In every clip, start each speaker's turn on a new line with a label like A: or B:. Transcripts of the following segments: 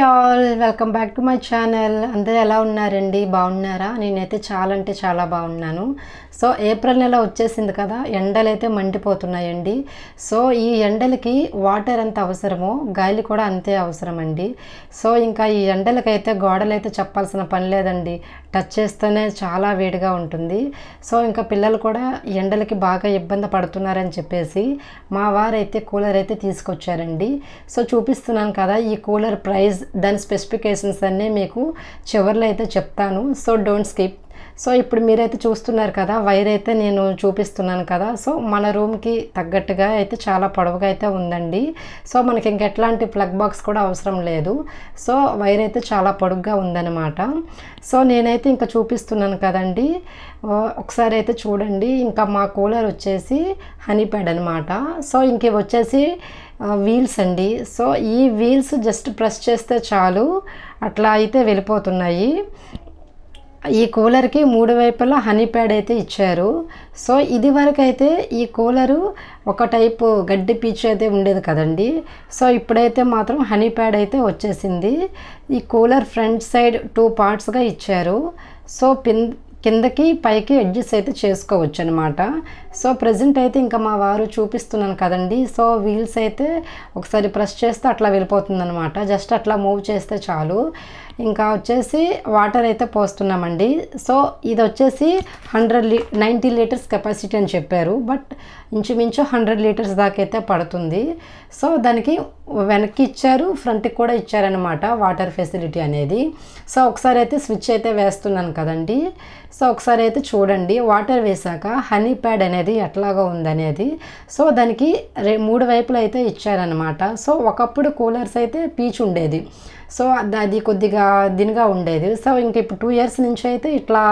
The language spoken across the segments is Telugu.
A: Hi all, welcome back to my channel. అందరూ ఎలా ఉన్నారండి? బాగున్నారా? నేనైతే చాలా అంటే చాలా బాగున్నాను. సో ఏప్రిల్ నెల వచ్చేసింది కదా, ఎండలు అయితే మండిపోతున్నాయండి. సో ఈ ఎండలకి వాటర్ ఎంత అవసరమో గాలి కూడా అంతే అవసరం అండి. సో ఇంకా ఈ ఎండలకైతే గోడలు అయితే చెప్పాల్సిన పని లేదండి, టచ్ చేస్తేనే చాలా వేడిగా ఉంటుంది. సో ఇంకా పిల్లలు కూడా ఎండలకి బాగా ఇబ్బంది పడుతున్నారని చెప్పేసి మా వారైతే కూలర్ అయితే తీసుకొచ్చారండి. సో చూపిస్తున్నాను కదా, ఈ కూలర్ ప్రైస్, దాని స్పెసిఫికేషన్స్ అన్నీ మీకు చివరిలో అయితే చెప్తాను. So don't skip. సో ఇప్పుడు మీరైతే చూస్తున్నారు కదా, వైర్ అయితే నేను చూపిస్తున్నాను కదా. సో మన రూమ్కి తగ్గట్టుగా అయితే చాలా పొడవుగా అయితే ఉందండి. సో మనకి ఇంకెట్లాంటి ప్లగ్ బాక్స్ కూడా అవసరం లేదు. సో వైర్ అయితే చాలా పొడుగ్గా ఉందన్నమాట. సో నేనైతే ఇంకా చూపిస్తున్నాను కదండి, ఒకసారి అయితే చూడండి. ఇంకా మా కూలర్ వచ్చేసి హనీప్యాడ్ అనమాట. సో ఇంక వచ్చేసి వీల్స్ అండి. సో ఈ వీల్స్ జస్ట్ ప్రెస్ చేస్తే చాలు, అట్లా అయితే వెళ్ళిపోతున్నాయి. ఈ కూలర్కి 3 వైపులా హనీప్యాడ్ అయితే ఇచ్చారు. సో ఇది వరకు అయితే ఈ కూలరు ఒక టైపు గడ్డి పీచు అయితే ఉండేది కదండి. సో ఇప్పుడైతే మాత్రం హనీప్యాడ్ అయితే వచ్చేసింది. ఈ కూలర్ ఫ్రంట్ సైడ్ 2 పార్ట్స్గా ఇచ్చారు. సో కిందకి పైకి అడ్జస్ట్ అయితే చేసుకోవచ్చు అనమాట. సో ప్రజెంట్ అయితే ఇంకా మా వారు చూపిస్తున్నాను కదండి. సో వీల్స్ అయితే ఒకసారి ప్రెస్ చేస్తే అట్లా వెళ్ళిపోతుంది అనమాట. జస్ట్ అట్లా మూవ్ చేస్తే చాలు. ఇంకా వచ్చేసి వాటర్ అయితే పోస్తున్నామండి. సో ఇది వచ్చేసి 90 లీటర్స్ కెపాసిటీ అని చెప్పారు, బట్ ఇంచుమించు 100 లీటర్స్ దాకా అయితే పడుతుంది. సో దానికి వెనక్కి ఇచ్చారు, ఫ్రంట్కి కూడా ఇచ్చారనమాట వాటర్ ఫెసిలిటీ అనేది. సో ఒకసారి అయితే స్విచ్ అయితే వేస్తున్నాను కదండి. సో ఒకసారి అయితే చూడండి, వాటర్ వేసాక హనీప్యాడ్ అనేది ఎట్లాగా ఉందనేది. సో దానికి 3 వైపులు అయితే ఇచ్చారనమాట. సో ఒకప్పుడు కూలర్స్ అయితే పీచు ఉండేది. సో అది కొద్దిగా దినుగా ఉండేది. సో ఇంక ఇప్పుడు 2 ఇయర్స్ నుంచి అయితే ఇట్లా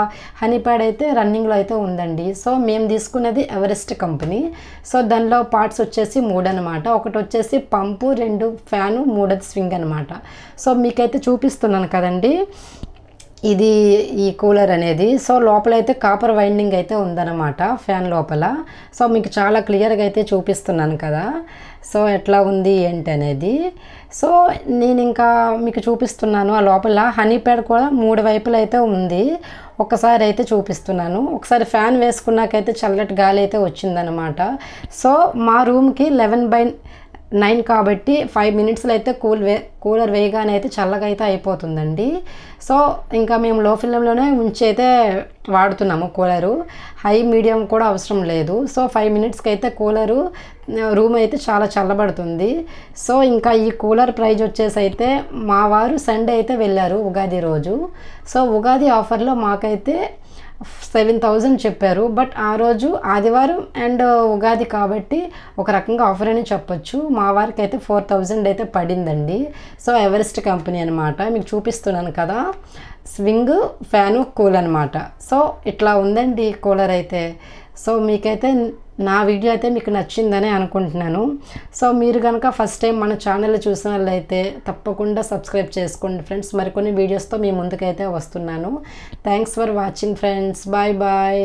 A: హనీప్యాడ్ అయితే రన్నింగ్లో అయితే ఉందండి. సో మేము తీసుకున్నది ఎవరెస్ట్ కంపెనీ. సో దానిలో పార్ట్స్ వచ్చేసి 3 అనమాట. ఒకటి వచ్చేసి పంపు, 2 ఫ్యాను, 3 స్వింగ్ అనమాట. సో మీకైతే చూపిస్తున్నాను కదండి ఇది ఈ కూలర్ అనేది. సో లోపలైతే కాపర్ వైండింగ్ అయితే ఉందన్నమాట ఫ్యాన్ లోపల. సో మీకు చాలా క్లియర్గా అయితే చూపిస్తున్నాను కదా, సో ఎట్లా ఉంది ఏంటి అనేది. సో నేను ఇంకా మీకు చూపిస్తున్నాను. ఆ లోపల హనీప్యాడ్ కూడా 3 వైపులు అయితే ఉంది. ఒకసారి అయితే చూపిస్తున్నాను. ఒకసారి ఫ్యాన్ వేసుకున్నాకైతే చల్లటి గాలి అయితే వచ్చిందనమాట. సో మా రూమ్కి 11/9 కాబట్టి 5 మినిట్స్లో అయితే కూలర్ వేయగానే అయితే చల్లగా అయితే అయిపోతుందండి. సో ఇంకా మేము లో ఫ్లేమ్లోనే ఉంచి అయితే వాడుతున్నాము కూలరు. హై మీడియం కూడా అవసరం లేదు. సో 5 మినిట్స్కి అయితే కూలరు రూమ్ అయితే చాలా చల్లబడుతుంది. సో ఇంకా ఈ కూలర్ ప్రైజ్ వచ్చేసి అయితే మా వారు సండే అయితే వెళ్ళారు ఉగాది రోజు. సో ఉగాది ఆఫర్లో మాకైతే 7,000 చెప్పారు. బట్ ఆ రోజు ఆదివారం అండ్ ఉగాది కాబట్టి ఒక రకంగా ఆఫర్ అని చెప్పొచ్చు. మా వారికి అయితే 4,000 అయితే పడిందండి. సో ఎవరెస్ట్ కంపెనీ అనమాట. మీకు చూపిస్తున్నాను కదా, స్వింగ్, ఫ్యాను, కూల్ అనమాట. సో ఇట్లా ఉందండి కూలర్ అయితే. సో మీకైతే నా వీడియో అయితే మీకు నచ్చిందని అనుకుంటున్నాను. సో మీరు కనుక ఫస్ట్ టైం మన ఛానల్ చూసినట్లయితే తప్పకుండా సబ్స్క్రైబ్ చేసుకోండి ఫ్రెండ్స్. మరికొన్ని వీడియోస్తో మీ ముందుకైతే వస్తున్నాను. Thanks for watching friends. Bye bye.